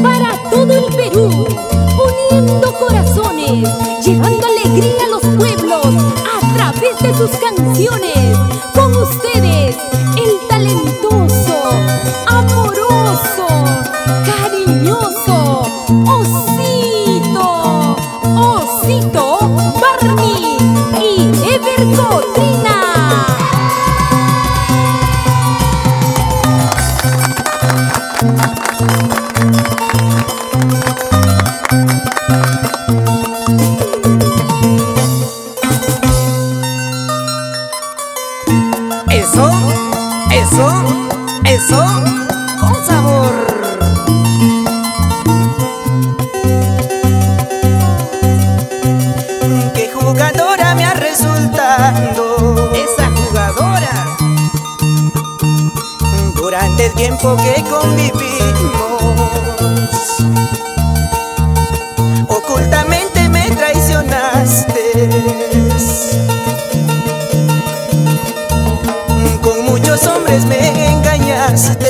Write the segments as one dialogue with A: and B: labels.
A: Para todo el Perú, uniendo corazones, llevando alegría a los pueblos a través de sus canciones. Con ustedes, el talentoso, amoroso, cariñoso Osito, Osito Barney y Ever Cotrina.
B: Eso, con sabor. Qué jugadora me ha resultado esa jugadora. Durante el tiempo que convivimos, ocultamente me traicionaste. Con muchos hombres me engañaste.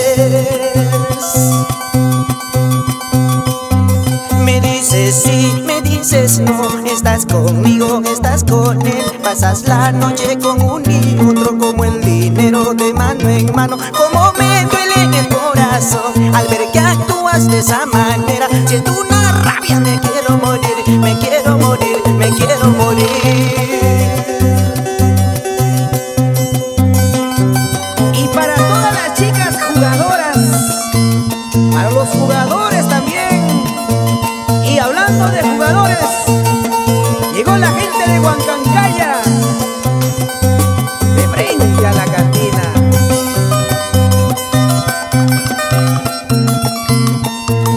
B: Me dices sí, me dices no. Estás conmigo, estás con él. Pasas la noche con un y otro, como el dinero de mano en mano. Como me duele en el corazón al ver que actúas de esa manera. Siento una rabia, me quiero morir, me quiero morir, me quiero morir. Para los jugadores también. Y hablando de jugadores, llegó la gente de Huancancaya, de frente a la cantina.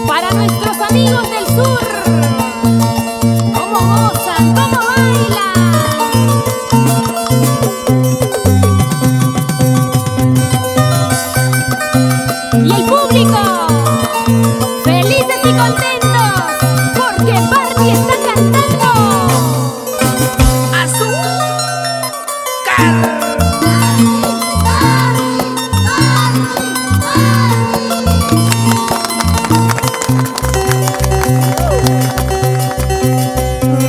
A: Para nuestros amigos del sur, cómo gozan, cómo bailan. Y el público, felices y contentos, porque Barney está cantando
B: ¡Azúcar!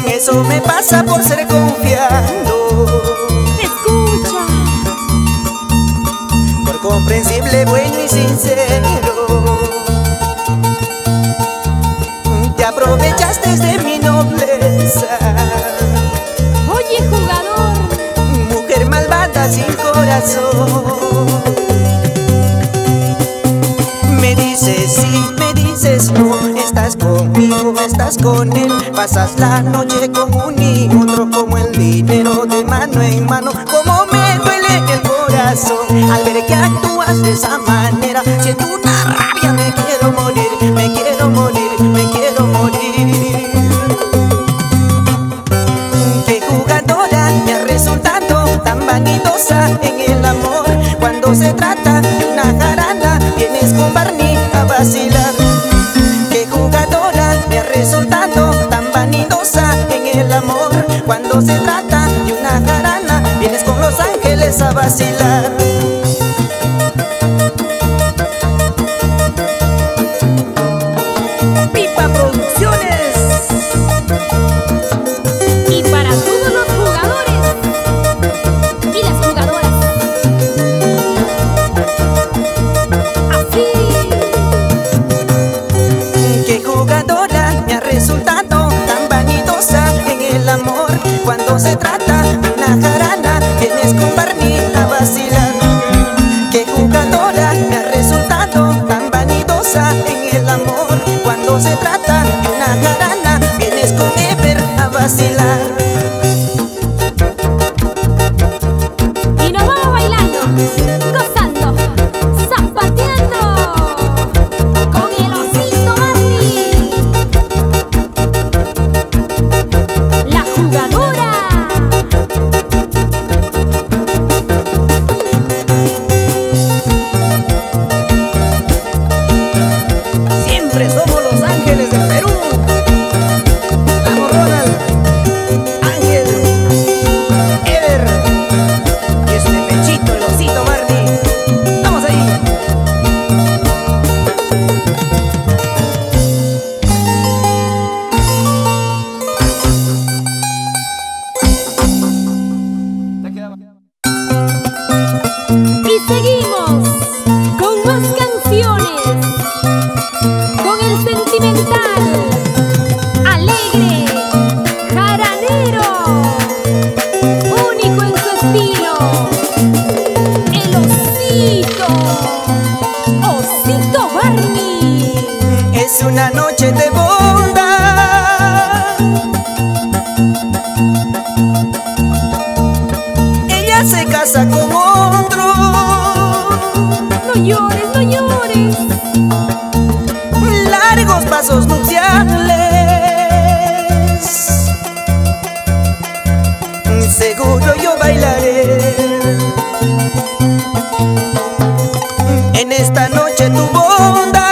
B: Eso me pasa por ser confiado.
A: Escucha,
B: por comprensible, bueno y sincero. Te aprovechaste de mi nobleza.
A: oye jugador,
B: Mujer malvada sin corazón. Me dices sí, me dices no. Estás conmigo, estás con él. Pasas la noche con un y otro, como el dinero de mano en mano. Como me duele el corazón al ver que actúas de esa manera. Siento una rabia, me quiero morir, me quiero morir, me quiero morir. Qué jugadora me ha resultado tan vanidosa en el amor. Cuando se trata de una jarana, vienes con Barney a vacilar. Qué jugadora me ha resultado tan vanidosa en el amor. Cuando se trata de una jarana, vienes con Los Ángeles a vacilar. Pipa Producciones.
A: y para todos los jugadores y las jugadoras. Así,
B: Qué jugadora me ha resultado tan vanidosa en el amor. Cuando se trata de una jarana, vienes con Barney a vacilar. Qué jugadora me ha resultado tan vanidosa en el amor. Cuando se trata de una jarana, vienes con Ever a vacilar.
A: y nos vamos bailando, gozando, zapateando con el Osito Barney, la jugadora.
B: Siempre somos Los Ángeles del Perú. Vamos, Ronald, Ángel, Ever y este Pechito y Los otro.
A: No llores, no llores.
B: Largos pasos nupciales, seguro yo bailaré en esta noche tu boda.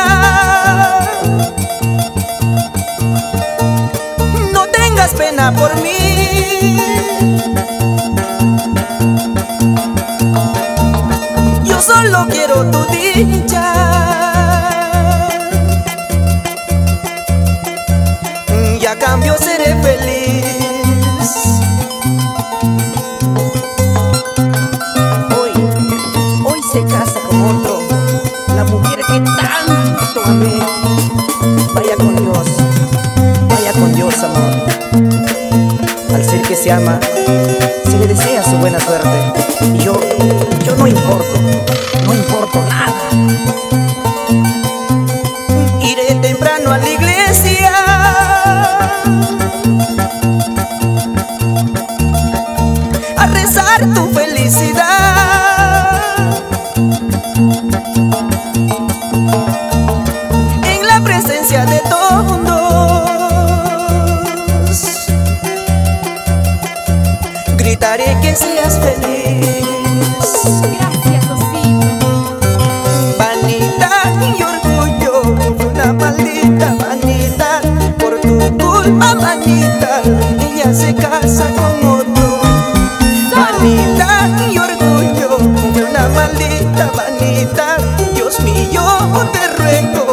B: No tengas pena por mí, yo solo quiero tu dicha. Y a cambio seré feliz. Hoy se casa con otro, la mujer que tanto amé. Vaya con Dios, amor. Al ser que se ama, se le desea su buena suerte. Y yo no importo nada. Iré temprano a la iglesia a rezar tu felicidad. En la presencia de todos gritaré que seas feliz.
A: Gracias, Osito.
B: Vanidad y orgullo, una maldita vanidad. Por tu culpa, manita, ella se casa con otro. Vanidad y orgullo, una maldita vanidad. Dios mío, te ruego,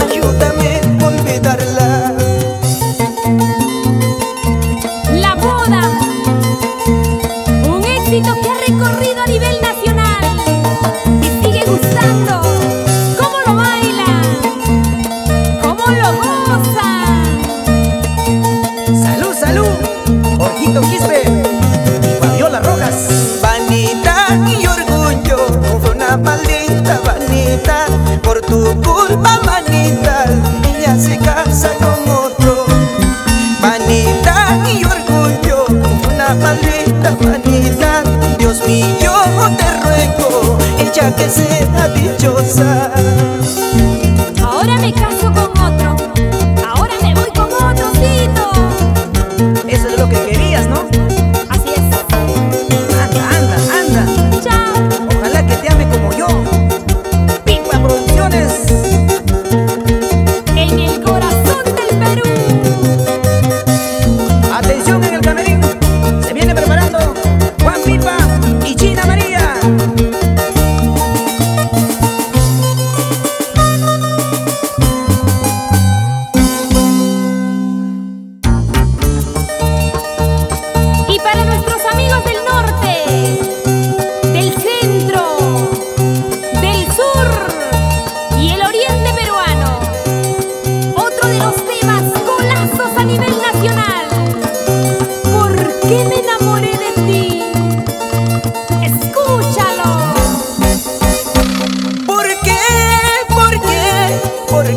B: ayúdame a olvidarla.
A: La boda, un éxito que ha recorrido a nivel nacional y sigue gustando. ¿Cómo lo bailan? ¿Cómo lo gozan?
B: Salud, salud, Jorgito Quispe y Fabiola Rojas. Vanidad y orgullo, una maldita vanidad. Por tu culpa, manita, ella se casa con otro. Vanidad y orgullo, una maldita vanidad. Dios mío, te ruego, ella que sea dichosa.
A: Ahora me caso con otro. Ahora me voy con otro, Osito.
B: Eso es lo que querías, ¿no?
A: Así es.
B: Anda.
A: Chao.
B: Ojalá que te ame como yo. Pipa Producciones.
A: En el corazón del Perú.
B: Atención en el camerín. Se viene preparando Juan Pipa y China María.
A: Y para nuestros amigos del norte, del centro, del sur y el oriente peruano, otro de los temas golazos a nivel nacional. ¿Por qué me enamoré de ti? Escúchalo.
B: ¿Por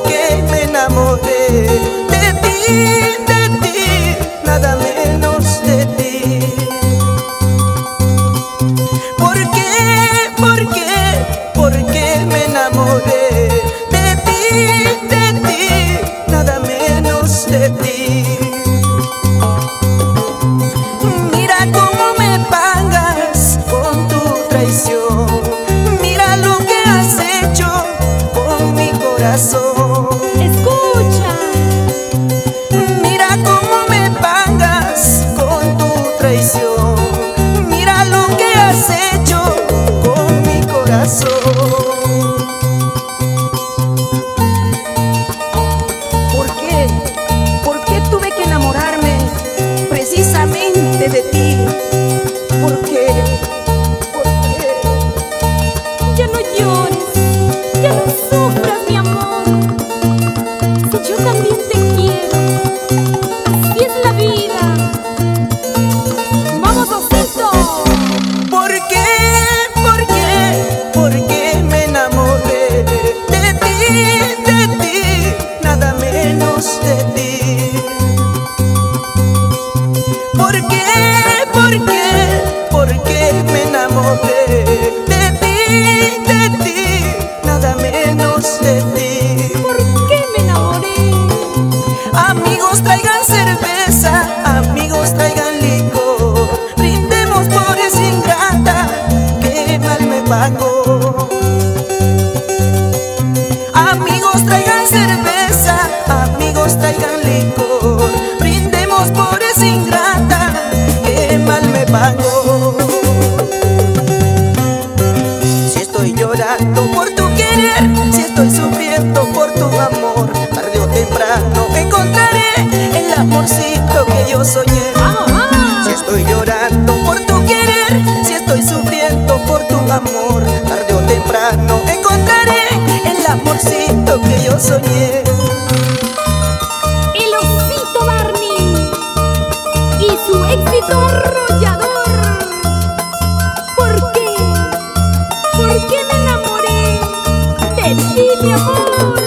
B: qué me enamoré de ti, nada menos de ti? ¿Por qué me enamoré de ti, nada menos de ti? Mira cómo me pagas con tu traición. Mira lo que has hecho con mi corazón.
A: Escucha.
B: Mira cómo me pagas con tu traición. Mira lo que has hecho con mi corazón. ¿Por qué tuve que enamorarme precisamente de ti? ¿Por qué?
A: Ya no llores, ya no sufras, mi amor. Si yo también te quiero, así es la vida. ¡Vamos, Osito!
B: ¿Por qué me Amigos traigan cerveza, amigos traigan licor, brindemos por esa ingrata que mal me pagó. Si estoy llorando por tu querer, si estoy sufriendo por tu amor, tarde o temprano encontraré el amorcito que yo soñé. Si estoy llorando por tu querer, si estoy sufriendo por tu amor, tarde o temprano encontraré el amorcito que yo soñé.
A: El osito Barney y su éxito arrollador. ¿Por qué? ¿Por qué me enamoré de ti, mi amor?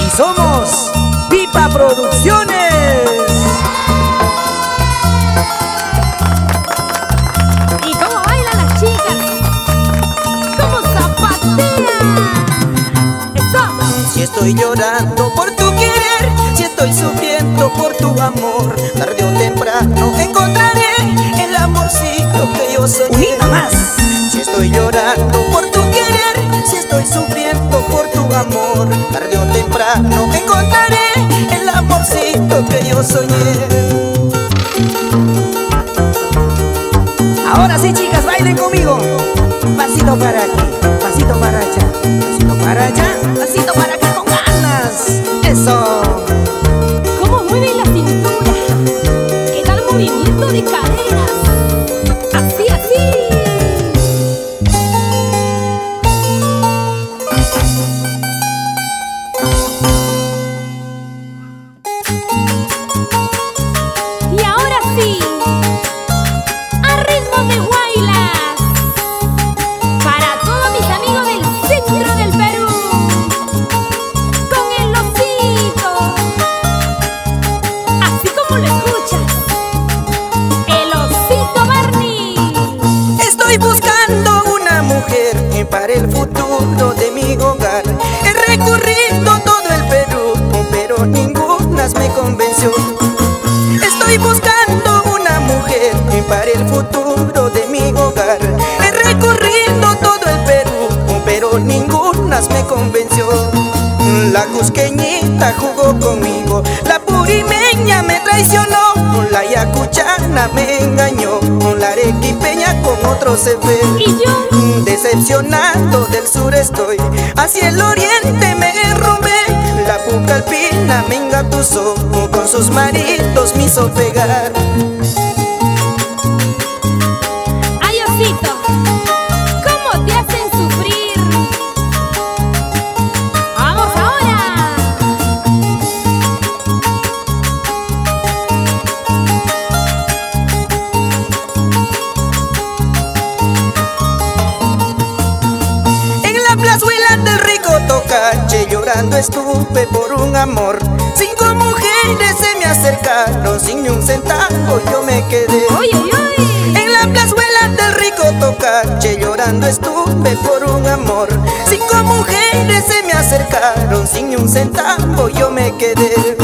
B: Y somos Pipa Producciones.
A: ¿Y cómo bailan las chicas? ¿Cómo zapatean? ¡Eso!
B: Si estoy llorando por tu querer, si estoy sufriendo por tu amor, tarde o temprano encontraré el amorcito que yo soñé. Más. Si estoy llorando por tu querer, si estoy sufriendo por tu amor, tarde o temprano encontraré el amorcito que yo soñé. Ahora sí, chicas, bailen conmigo. Pasito para aquí, pasito para allá, pasito para allá, pasito para acá con ganas. Eso.
A: ¿Cómo mueve la cintura? ¿Qué tal movimiento de caderas? Así, así. Y ahora sí, a ritmo de guaylas, para todos mis amigos del centro del Perú, con el osito, así como lo escuchas, el osito Barney.
B: Estoy buscando una mujer para el futuro de mi hogar. He recorrido todo el Perú, pero ninguna me convenció. Estoy buscando una mujer para el futuro de mi hogar. He recorrido todo el Perú, pero ninguna me convenció. La cusqueñita jugó conmigo, la purimeña me traicionó, la yacuchana me engañó, la arequipeña con otro se fue.
A: Y yo,
B: decepcionado del sur estoy, hacia el oriente me robé. La pucalpina me engatusó, con sus maridos me hizo pegar.
A: ay osito, ¿cómo te hacen sufrir? ¡Vamos ahora!
B: En la plazuela del rico Tocache llorando estuve por un amor. 5 mujeres se me acercaron, sin ni un centavo yo me quedé.
A: ¡Oye, oye!
B: En la plazuela del rico Tocache llorando estuve por un amor. 5 mujeres se me acercaron, sin ni un centavo yo me quedé.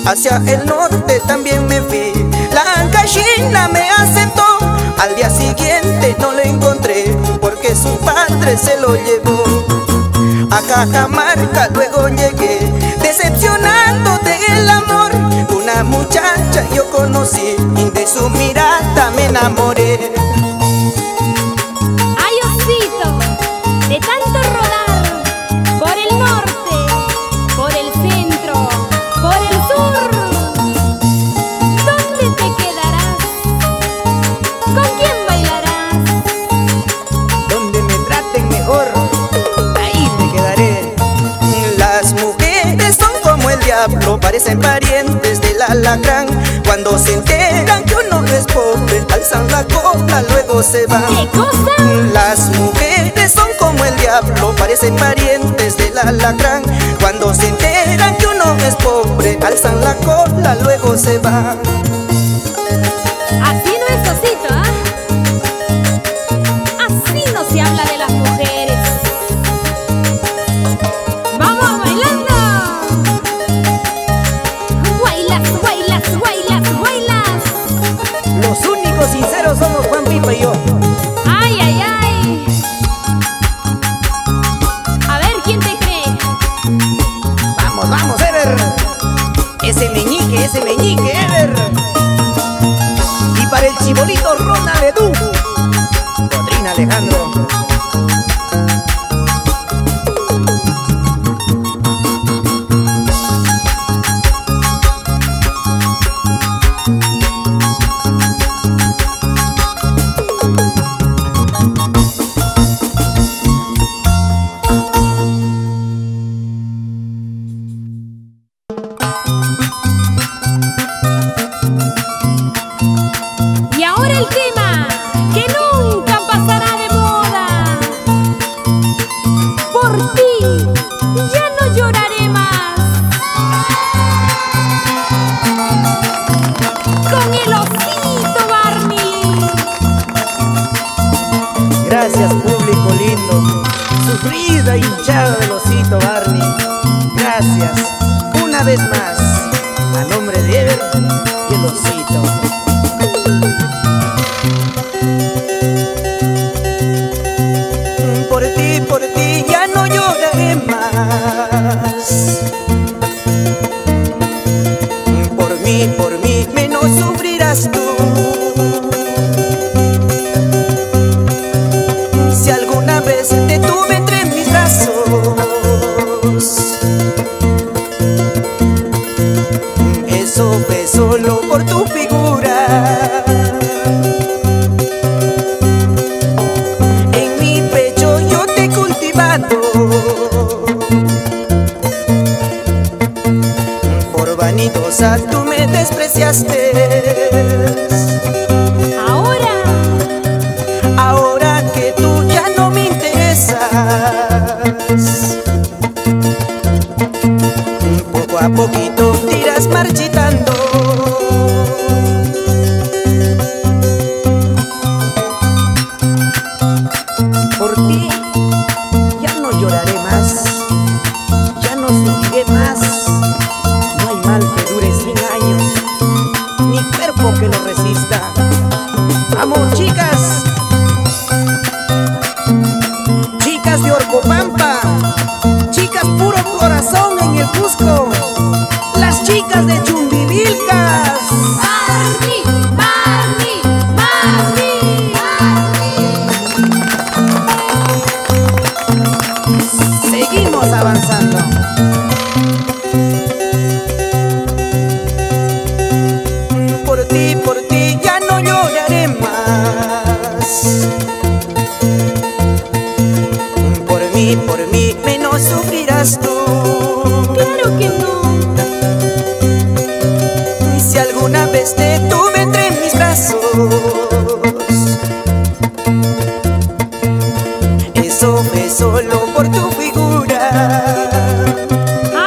B: Hacia el norte también me fui, la Ancashina me aceptó. Al día siguiente no lo encontré, porque su padre se lo llevó. A Cajamarca luego llegué, decepcionado del amor. Una muchacha yo conocí, y de su mirada me enamoré.
A: ¡Ay osito! De tanto rodar por el norte, por el centro, por el sur, ¿dónde te quedarás? ¿Con quién bailarás?
B: Donde me traten mejor, ahí me quedaré. Las mujeres son como el diablo, parecen parientes del alacrán. Cuando se enteran que uno es pobre, alzan la cola, luego se van.
A: ¿Qué cosa?
B: Las mujeres son como el diablo, parecen parientes del alacrán. Cuando se enteran que uno es pobre, alzan la cola, luego se van.
A: Así no es osito, ¿ah? Así no se habla de las mujeres. ¡Vamos bailando! ¡Guaylas, guaylas, guaylas, guaylas!
B: Los únicos sinceros somos Juan Pipa y yo.
A: ¡Ay, ay, ay!
B: Chibolito Ronald Edu, Rodrina Alejandro.
A: Y ahora el tema que nunca pasará de moda. Por ti ya no lloraré más. Con el osito Barney.
B: Gracias, público lindo, sufrida hinchada del osito Barney. Gracias una vez más, a nombre de Ever y el osito. Por ti ya no lloraré más. Por mí menos sufrirás tú. Si alguna vez te tuve entre mis brazos, eso fue solo por tu figura. En mi pecho yo te he cultivado. Por vanidosa tú me despreciaste. Ahora que tú ya no me interesas, poco a poquito te irás marchitando. Por ti ya no lloraré más, ya no sufriré más. No hay mal que dure 100 años, ni cuerpo que lo resista. Vamos, chicas, chicas de Orcopampa, chicas puro corazón en el Cusco, las chicas de Chumbivilcas.
A: Barney, Barney, Barney, Barney.
B: Seguimos avanzando. Por ti ya no lloraré más. Por mí menos sufrirás tú.
A: Claro que no.
B: Si alguna vez te tuve entre mis brazos, eso fue solo por tu figura.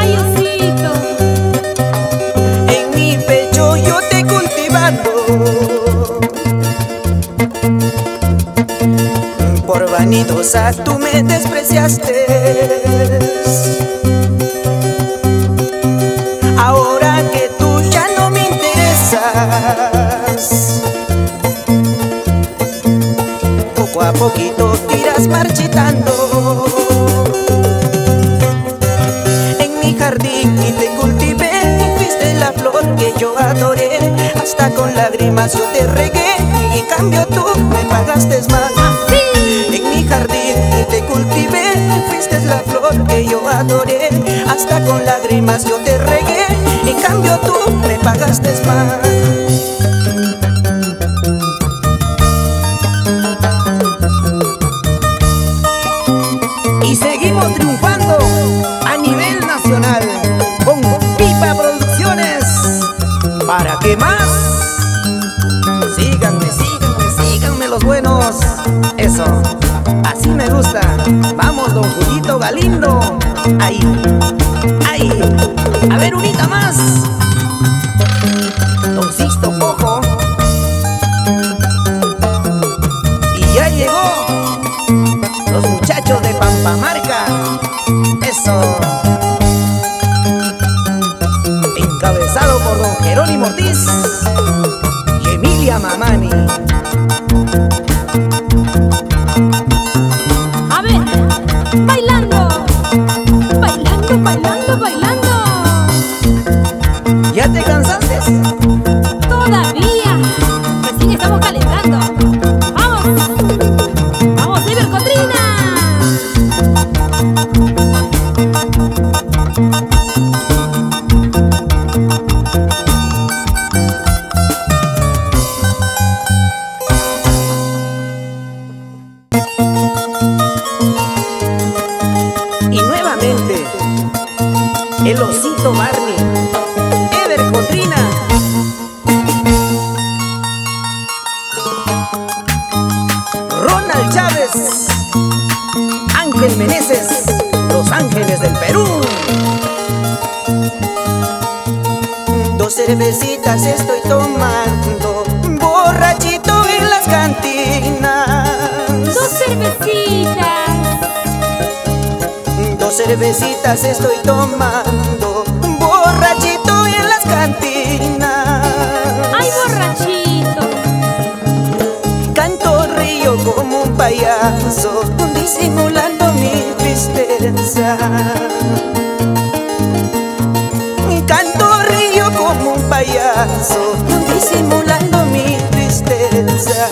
A: Ay, osito.
B: En mi pecho yo te he cultivado. Por vanidosa tú me despreciaste. Ahora que tú ya no me interesas, poco a poquito te irás marchitando. En mi jardín y te cultivé, fuiste la flor que yo adoré. Hasta con lágrimas yo te regué y en cambio tú me pagaste más. En mi jardín y te cultivé, fuiste la flor que yo adoré. Hasta con lágrimas yo te regué, en cambio tú me pagaste más. Y seguimos triunfando a nivel nacional con Pipa Producciones. ¿Para qué más? Síganme, síganme, síganme los buenos. Eso, así me gusta. Vamos, don Julito Galindo. Ahí, ahí. A ver, unita más. Don Sixto Cojo. Y ya llegó los muchachos de Pampamarca. Eso. Encabezado por don Jerónimo Ortiz y Emilia Mamani.
A: A ver, bailando, bailando, bailando, bailando.
B: ¿Ya te cansaste?
A: Todavía, recién estamos calentando.
B: el osito Barney, Ever Cotrina, Ronald Chávez, Ángel Meneses, Los Ángeles del Perú. Dos cervecitas estoy tomando, borrachito en las cantinas.
A: Dos cervecitas.
B: Dos cervecitas estoy tomando, borrachito en las cantinas.
A: Ay, borrachito.
B: Canto río como un payaso, disimulando mi tristeza. Canto río como un payaso, disimulando mi tristeza.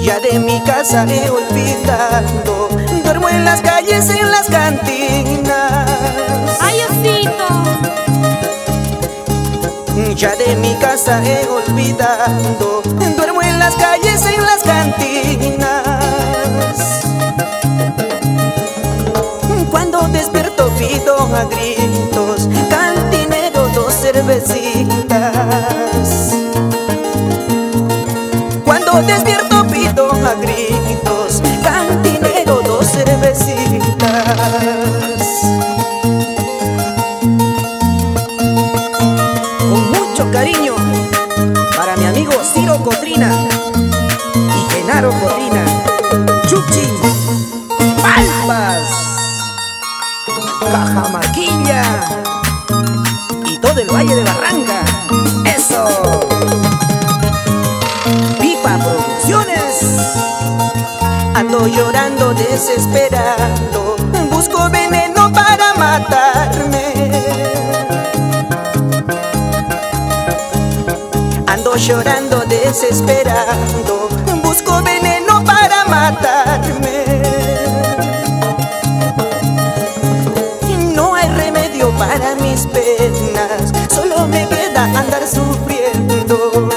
B: Ya de mi casa he olvidado, duermo en las calles, en las cantinas.
A: Ay, osito.
B: Ya de mi casa he olvidado, duermo en las calles, en las cantinas. Cuando despierto pido a gritos, cantinero, dos cervecitas. Cuando despierto pido a gritos, cantinero, dos cervecitas. Con mucho cariño para mi amigo Ciro Cotrina y Genaro Cotrina, Chuchi, Palpas, Cajamarquilla y todo el Valle de Barranca. ¡Eso! Pipa Producciones. Ando llorando desesperado, busco veneno para matarme. Ando llorando desesperado, busco veneno para matarme. No hay remedio para mis penas, solo me queda andar sufriendo.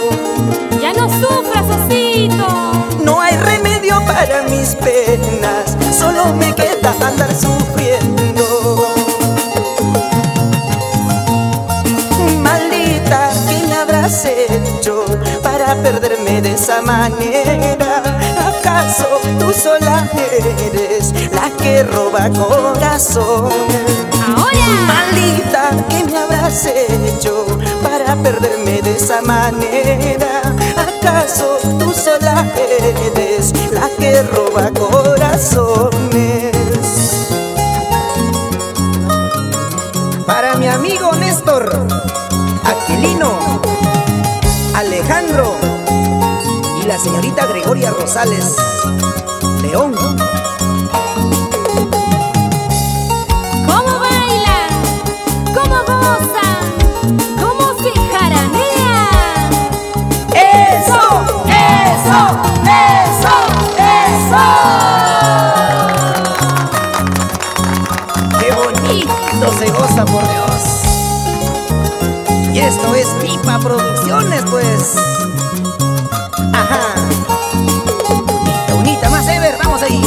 A: Ya no sufras, osito.
B: No hay remedio para mis penas, solo me queda andar sufriendo. Maldita, ¿qué me habrás hecho para perderme de esa manera? ¿Acaso tú sola eres la que roba corazones?
A: Ahora.
B: Maldita, ¿qué me habrás hecho para perderme de esa manera? ¿Acaso tú sola eres la que roba corazones? Para mi amigo Néstor, Aquilino, Alejandro y la señorita Gregoria Rosales, León.
A: ¿Cómo bailan? ¿Cómo gozan? ¿Cómo se jaranean?
B: ¡Eso!
A: ¡Eso! ¡Eso! ¡Eso!
B: ¡Qué bonito se goza, por Dios! Y esto es Pipa Producciones, pues. Ajá. Unita, más Ever, vamos ahí.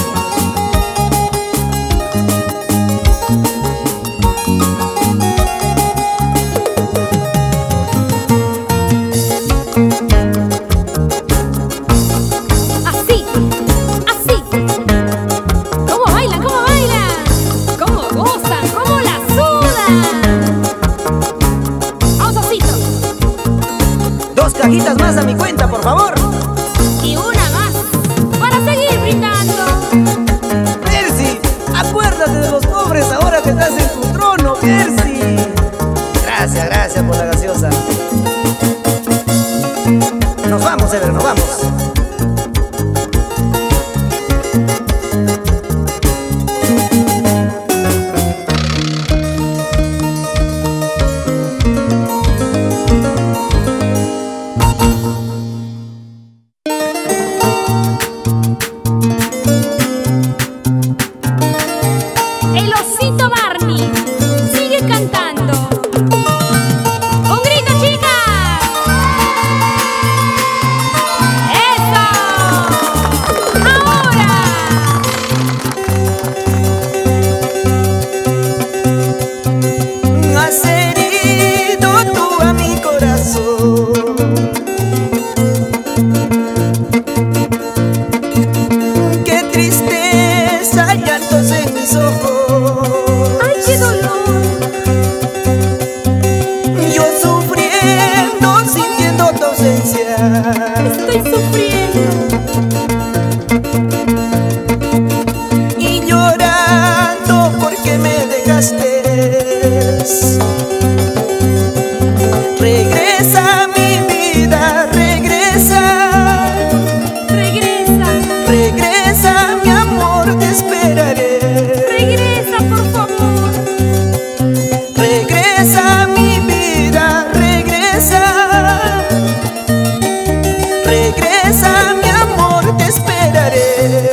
B: te esperaré.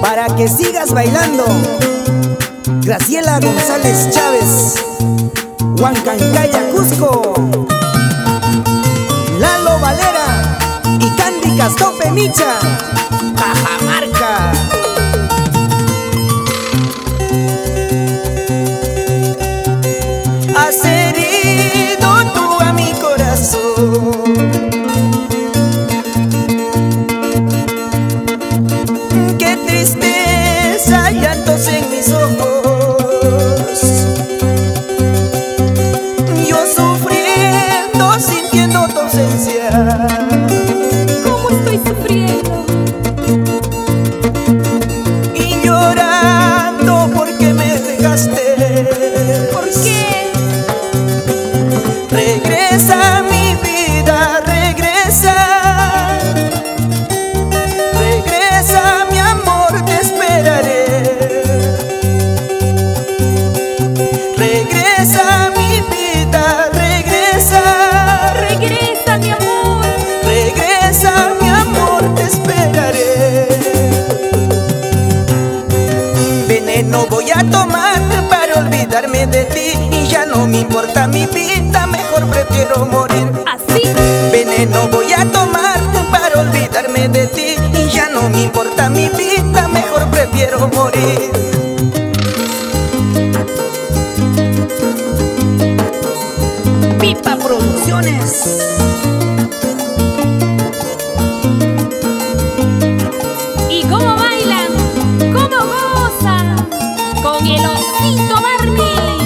B: Para que sigas bailando, Graciela González Chávez, Huancancaya, Cusco. Lalo Valera y Candy Castope Micha, Cajamarca. Has herido tú a mi corazón, qué tristeza, llantos en mis ojos, yo sufriendo, sintiendo tu ausencia.
A: ¿Cómo estoy sufriendo?
B: Y llorando porque me dejaste.
A: ¿Por qué?
B: Regresa mi vida, regresa. Regresa mi amor, te esperaré. Regresa mi vida, regresa.
A: Regresa mi amor.
B: Regresa mi amor, te esperaré. Veneno voy a tomar para olvidarme de ti, y ya no me importa mi vida, mejor prefiero morir.
A: ¿Así?
B: Veneno voy a tomar para olvidarme de ti, y ya no me importa mi vida, mejor prefiero morir. Pipa Producciones.
A: ¿Y cómo bailan? ¿Cómo gozan? Con el osito Barney.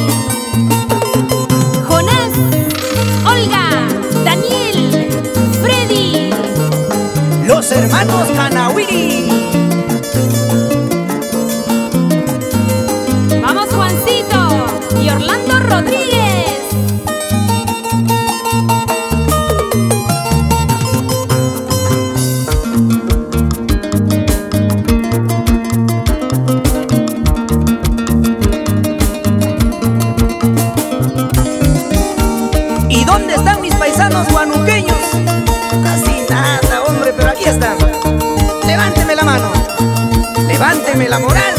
A: Jonás, Olga, Daniel, Freddy.
B: Los hermanos Canawiri.
A: Vamos Juancito y Orlando Rodríguez.
B: ¿Y dónde están mis paisanos guanuqueños? Casi nada, hombre, pero aquí están. Levánteme la mano, levánteme la moral.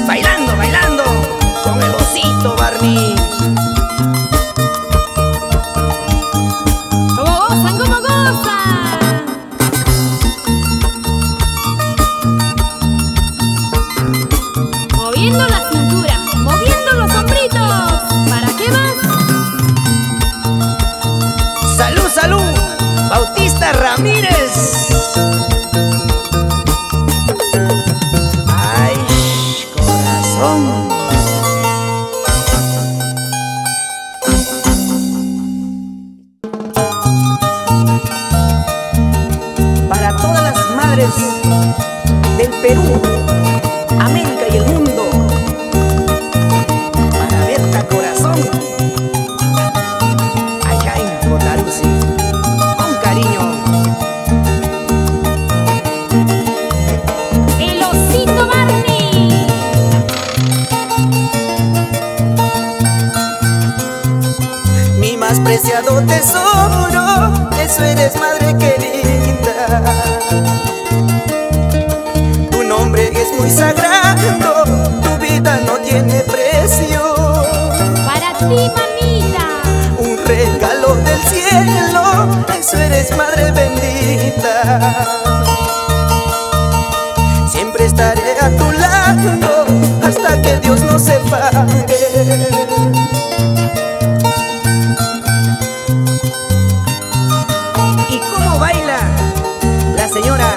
B: Bailando, bailando con el osito Barney.
A: ¿Cómo gozan? ¿Cómo gozan? Moviendo la cintura, moviendo los hombritos. ¿Para qué más?
B: Salud, salud, Bautista Ramírez. Ay, corazón. Para todas las madres del Perú, América y el mundo. Para Berta Corazón, allá en Cotarusi, con cariño.
A: El osito Barney.
B: Mi más preciado tesoro, eso eres, madre querida. Tu nombre es muy sagrado, tu vida no tiene precio.
A: Para ti, mamita.
B: Un regalo del cielo, eso eres, madre bendita. Siempre estaré a tu lado hasta que Dios nos separe. ¿Y cómo baila la señora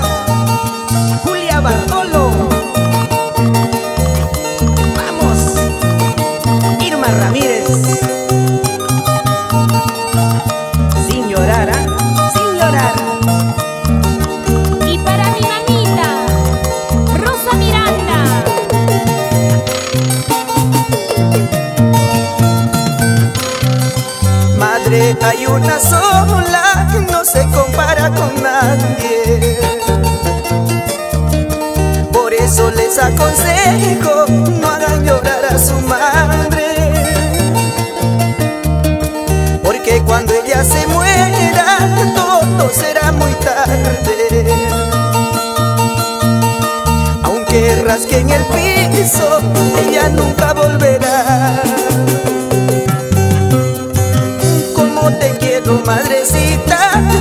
B: Julia Bartolo? Vamos, Irma Ramírez. Sin llorar, ¿ah? Sin llorar.
A: Y para mi mamita, Rosa Miranda.
B: Madre, hay una sola, no se compara con nadie. Por eso les aconsejo, no hagan llorar a su madre. Porque cuando ella se muera, todo más que en el piso, ella nunca volverá. Como te quiero, madrecita,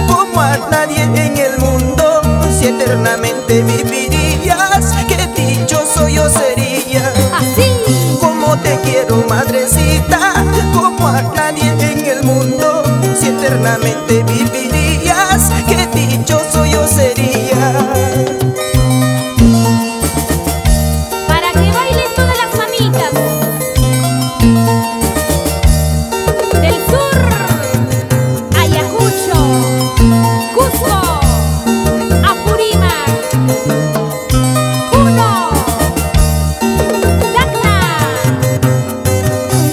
B: como a nadie en el mundo. Si eternamente vivirías, qué dichoso yo sería.
A: Así.
B: Como te quiero, madrecita, como a nadie en el mundo. Si eternamente vivirías, qué dichoso yo sería.
A: Para que bailen todas las mamitas del sur, Ayacucho, Cusco, Apurímac, Puno, Tacna.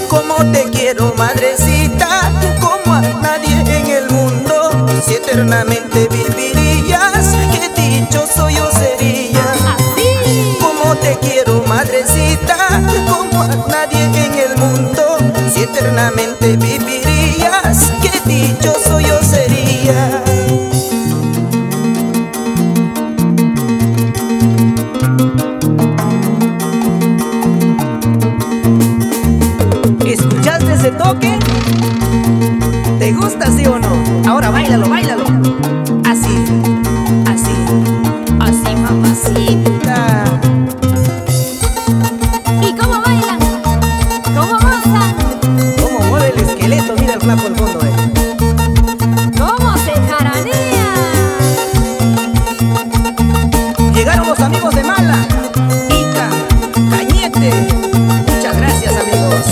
B: Como te quiero, madrecita, como a nadie en el mundo. Si eternamente vivirías, qué dichoso yo sería.
A: Así.
B: Como te quiero, madrecita, como a nadie en el mundo. Si eternamente vivirías, qué dichoso yo sería. ¿Escuchaste ese toque? ¿Te gusta, sí o no? Ahora báilalo, báilalo. Así, así, así, mamacita.
A: ¿Y cómo bailan? ¿Cómo gozan?
B: ¿Cómo mueve el esqueleto? Mira el flaco al fondo,
A: ¿Cómo se jaranea?
B: Llegaron los amigos de Mala, Ica, Cañete. Muchas gracias, amigos.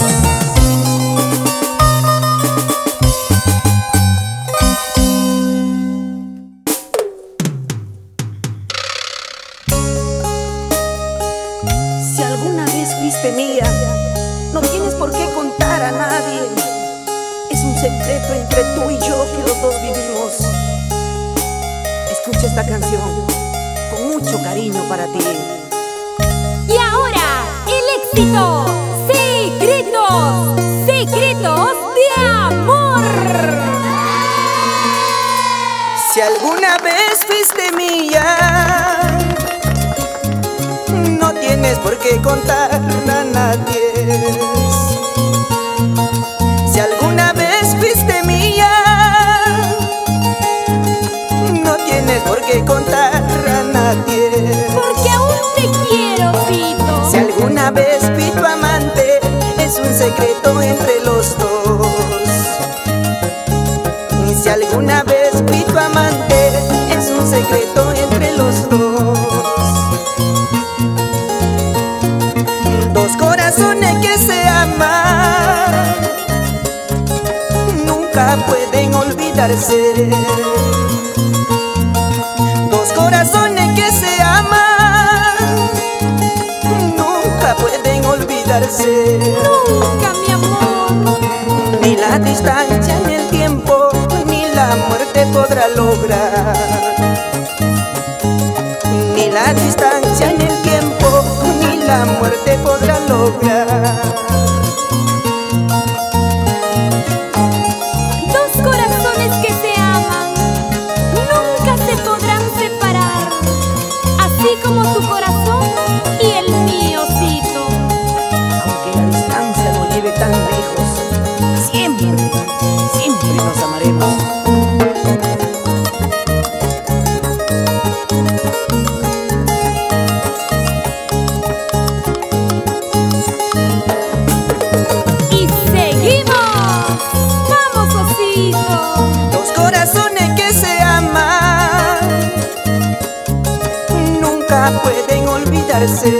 B: Si alguna vez fuiste mía, no tienes por qué contar a nadie. Es un secreto entre tú y yo que los dos vivimos. Escucha esta canción con mucho cariño para ti.
A: Y ahora, el éxito. Secretos, secretos de amor.
B: Si alguna vez fuiste mía, no tienes por qué contar a nadie. Si alguna vez fuiste mía, no tienes por qué contar a nadie.
A: Porque aún te quiero, Fito.
B: Si alguna vez fui tu amante, es un secreto entre los dos. Y si alguna vez fui tu amante, es un secreto entre los dos. Dos corazones que se aman nunca pueden olvidarse. Dos corazones que se aman nunca pueden olvidarse.
A: Nunca, mi amor.
B: Ni la distancia ni el tiempo ni la muerte podrá lograr. Ni la distancia ni el tiempo ni la muerte podrá lograr.
A: Dos corazones que se aman nunca se podrán separar. Así como tu corazón y el mío, Fito.
B: Aunque la distancia nos lleve tan lejos, siempre, siempre nos amaremos.
A: Y seguimos. Vamos, Osito.
B: Dos corazones que se aman nunca pueden olvidarse.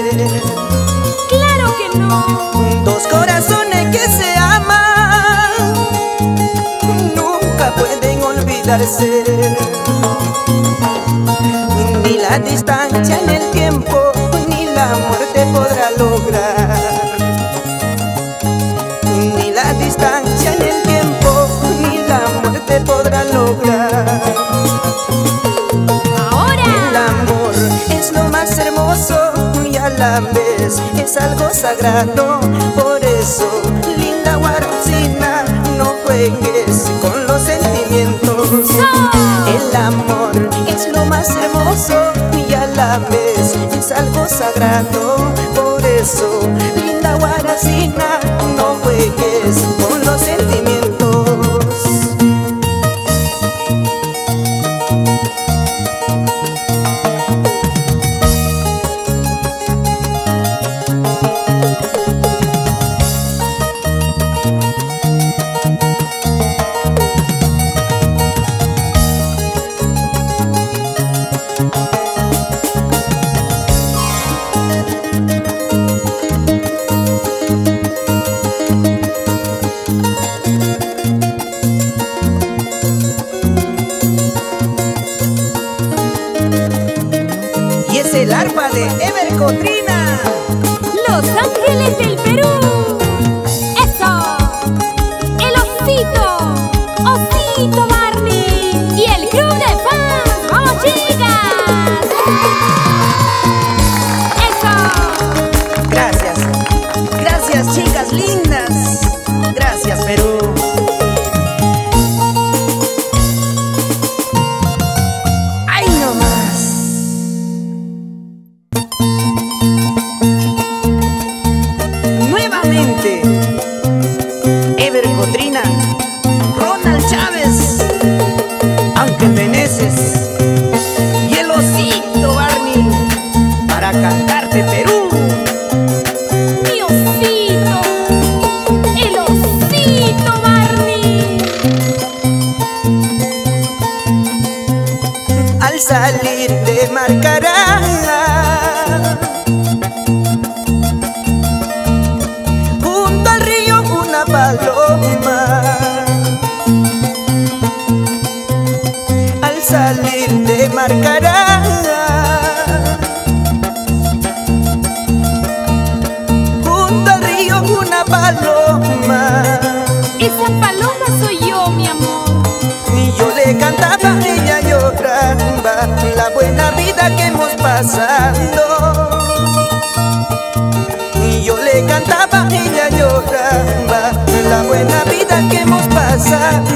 A: Claro que no.
B: Dos corazones que se aman nunca pueden olvidarse. Ni la distancia ni el tiempo ni la muerte podrá lograr. Ni la distancia ni el tiempo ni la muerte podrá lograr.
A: Ahora.
B: El amor es lo más hermoso y a la vez es algo sagrado. Por eso, linda guaracina, no juegues con los sentimientos. El amor es lo más hermoso y a la vez es algo sagrado. eso. Linda Guaracina, no juegues con los sentimientos. Y es el arpa de Ever Cotrina.
A: Los Ángeles del Perú. ¡Eso! El Osito Barney y el club de fans. ¡Vamos, chicas! ¡Eso!
B: Gracias, gracias chicas lindas. Gracias Perú. ¡Ay no más! Nuevamente Ever Cotrina, Ronald Chávez, Ángel Meneses y el Osito Barney para cantarte Perú.
A: ¡Mi osito! ¡El Osito Barney!
B: Al salir te marcará junto al río una paloma. Al salir te marcará junto al río una paloma.
A: Esa paloma soy yo, mi amor.
B: Y yo le cantaba, ella lloraba la buena vida que hemos pasado. Y yo le cantaba, ella lloraba la buena vida que hemos pasado.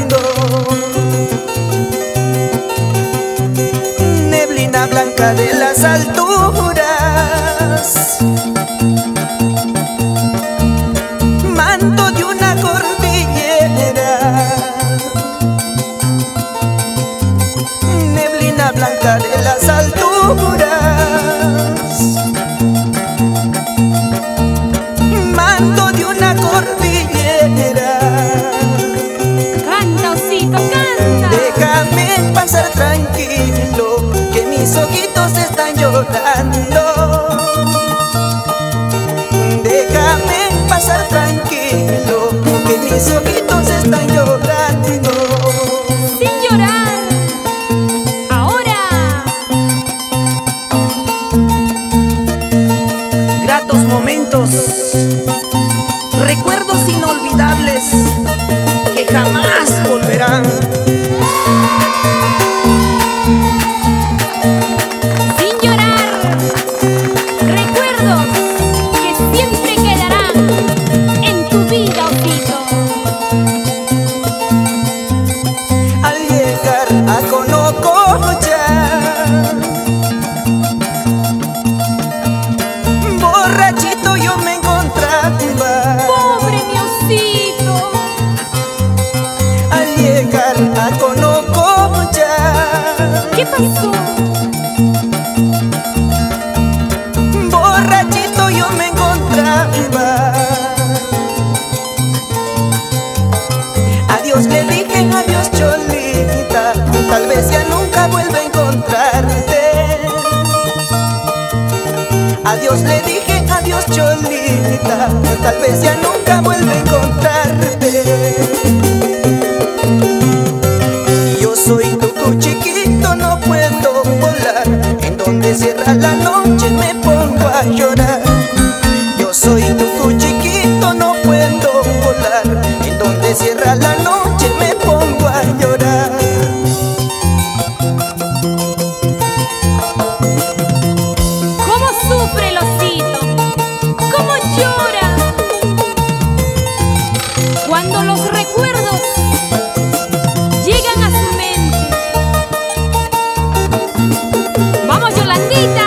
B: Neblina blanca de las alturas, manto de una cordillera. Neblina blanca de las alturas, manto de una cordillera.
A: Canta, Osito, canta.
B: Déjame pasar tranquilo, que mis ojitos están llorando. Déjame pasar tranquilo, que mis ojitos están llorando.
A: Sin llorar. Ahora.
B: Gratos momentos, recuerdos inolvidables que jamás volverán.
A: Sin llorar. Recuerdos que siempre quedarán en tu vida, Osito.
B: Al llegar a Conococha, borrachito yo me encontraba.
A: Pobre mi Osito.
B: Al llegar a Conococha,
A: ¿Qué pasó?
B: borrachito yo me encontraba. Adiós le dije, adiós Cholita, tal vez ya nunca vuelva a encontrarte. Adiós le dije, adiós Cholita, tal vez ya nunca vuelva a encontrarte. Yo soy tucu chiquito, no puedo volar, en donde cierra la noche me pongo a llorar. Yo soy tucu chiquito, no puedo volar, en donde cierra la noche me pongo a llorar.
A: ¿Cómo sufre el Osito? ¿Cómo llora? Cuando los recuerdos llegan a su mente. ¡Vamos, Yolandita!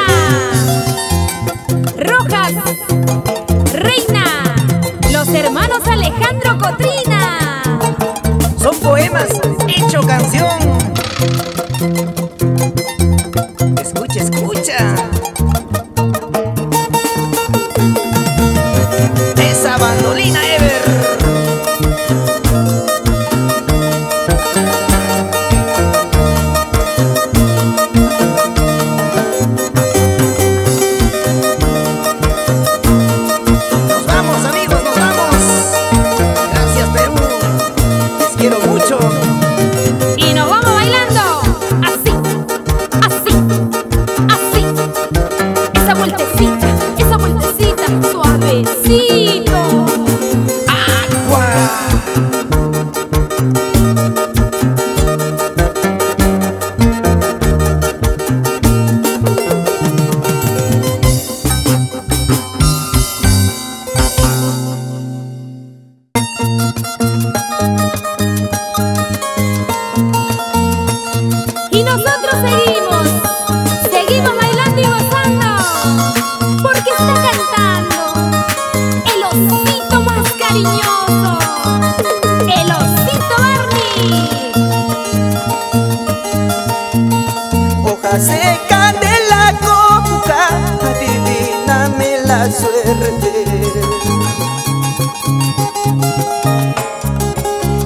B: Escucha, escucha. Esa bandolina Ever. Nos vamos, amigos, nos vamos. Gracias, Perú. Les quiero mucho.
A: Y nos vamos bailando. Así, así, así. Esa vueltecita, suavecito.
B: ¡Agua!
A: Y nosotros seguimos bailando y gozando, porque está cantando el osito más cariñoso, el osito Barney.
B: Hoja seca de la coca, adivíname la suerte.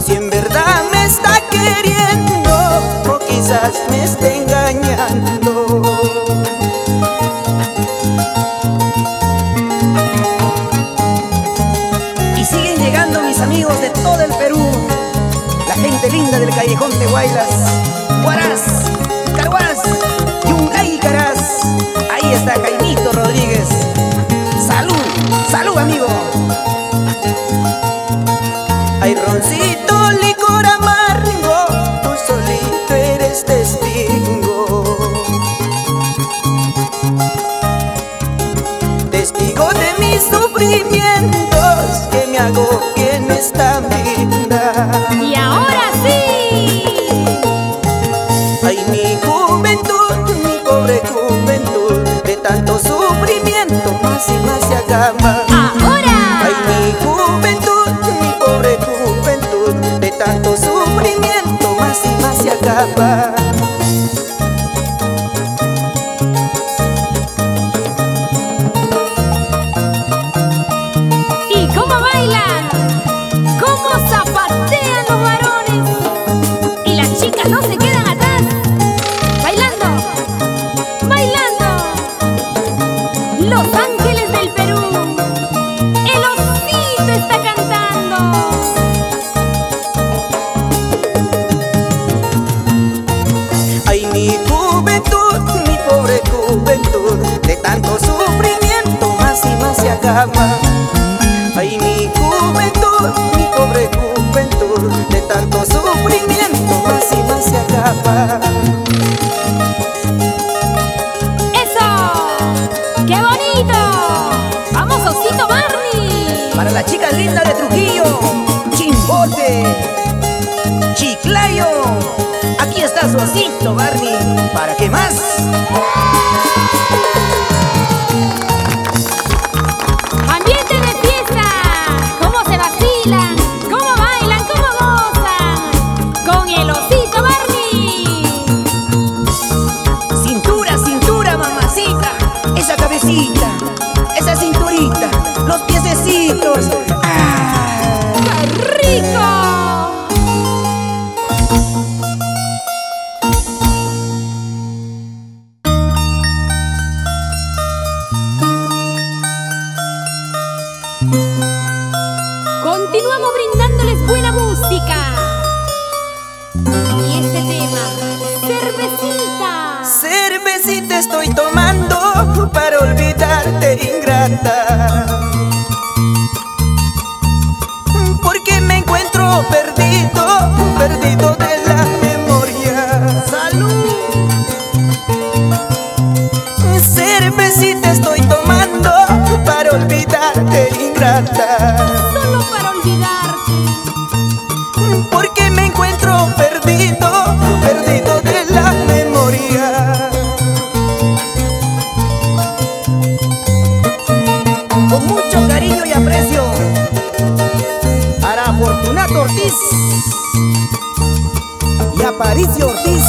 B: Si en verdad me está queriendo o quizás me está engañando. Y siguen llegando mis amigos de todo el Perú, la gente linda del callejón de Huaylas, Huaraz, Carhuaz, Yungay y Caraz. Ahí está Jaimito Rodríguez. Salud, salud, amigo. Hay roncito, licor amargo, tú solito eres testigo. Testigo de mis sufrimientos, que me agobien en esta vida.
A: Y ahora sí.
B: Ay, mi juventud, mi pobre juventud, de tanto sufrimiento más y más se acaba.
A: Ahora.
B: Ay, mi juventud, mi pobre juventud, de tanto sufrimiento más y más se acaba.
A: ¿Y cómo bailan? ¿Cómo zapatean los varones? Y las chicas no se quedan atrás. Bailando, bailando. Los Ángeles del Perú. El osito está cantando.
B: Ay, mi juventud, mi pobre juventud, de tanto sufrimiento más y más se acaba. Ay, mi juventud, mi pobre juventud, de tanto sufrimiento más y más se acaba.
A: ¡Eso! ¡Qué bonito! ¡Vamos, osito Barney!
B: Para la chica linda de Trujillo, Chimbote, Chiclayo, aquí está su osito Barney. ¿Para qué más?
A: ¡Ambiente de fiesta! ¿Cómo se vacilan? ¿Cómo bailan? ¿Cómo gozan? Con el osito Barney.
B: Cintura, cintura, mamacita, esa cabecita, esa cinturita, los piececitos. ¡Ah!
A: ¡Qué rico! Continuamos brindándoles buena música. Y este tema, cervecita.
B: Cervecita estoy tomando para olvidarte, ingrata, porque me encuentro perdido, perdido de la memoria. ¡Salud! Cervecita estoy tomando para olvidarte, ingrata,
A: Solo para olvidarte.
B: porque me encuentro perdido, perdido de la memoria. Con mucho cariño y aprecio para Fortunato Ortiz y Aparicio Ortiz.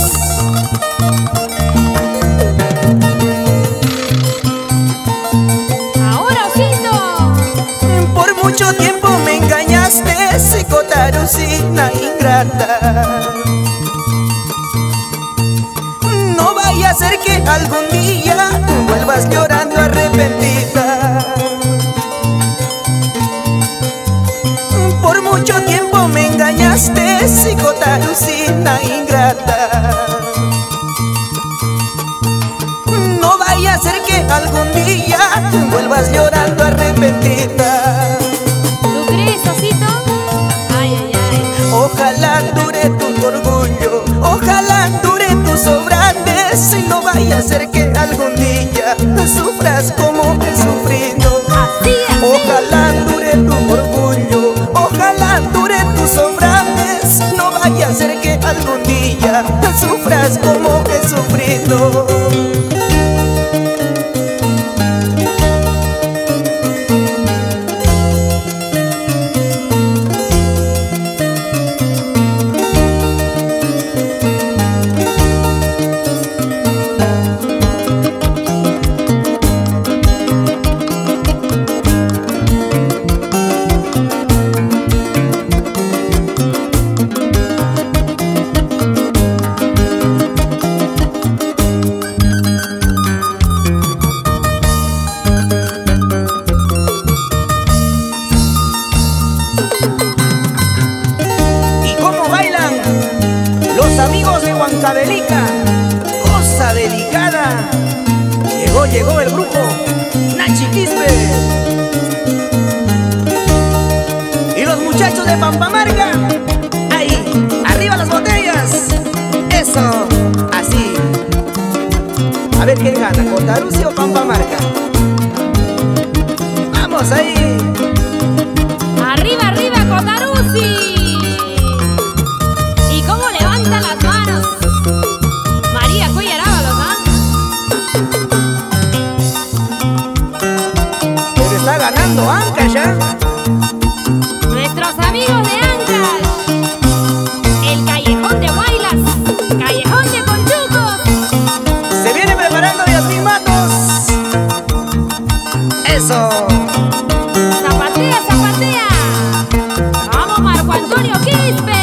B: Cotarusina ingrata. No vaya a ser que algún día vuelvas llorando arrepentida. Por mucho tiempo me engañaste, Cotarusina ingrata. No vaya a ser que algún día vuelvas llorando arrepentida.
A: ¿Tú crees, Osito? Ay, ay, ay.
B: Ojalá dure tu orgullo, ojalá dure tus sobrantes, y no vaya a ser que algún día sufras como he sufrido.
A: Así, así.
B: Ojalá dure tu orgullo, ojalá dure tus sobrantes, no vaya a ser que algún día sufras como he sufrido. Amigos de Huancavelica, cosa delicada. Llegó el grupo Nachi Quispe y los muchachos de Pampamarca. Ahí, arriba las botellas. Eso, así. A ver quién gana, Cotarusi o Pampamarca. Vamos ahí.
A: Arriba, arriba, Cotarusi. Las manos, María Cuellar Ábalos, ¿ah?
B: Pero está ganando Ancash, ¿ya?
A: Nuestros amigos de Ancash, el Callejón de Guaylas, Callejón de Conchucos.
B: Se viene preparando Yasmín Matos. Eso.
A: Zapatea, zapatea. Vamos, Marco Antonio Quispe.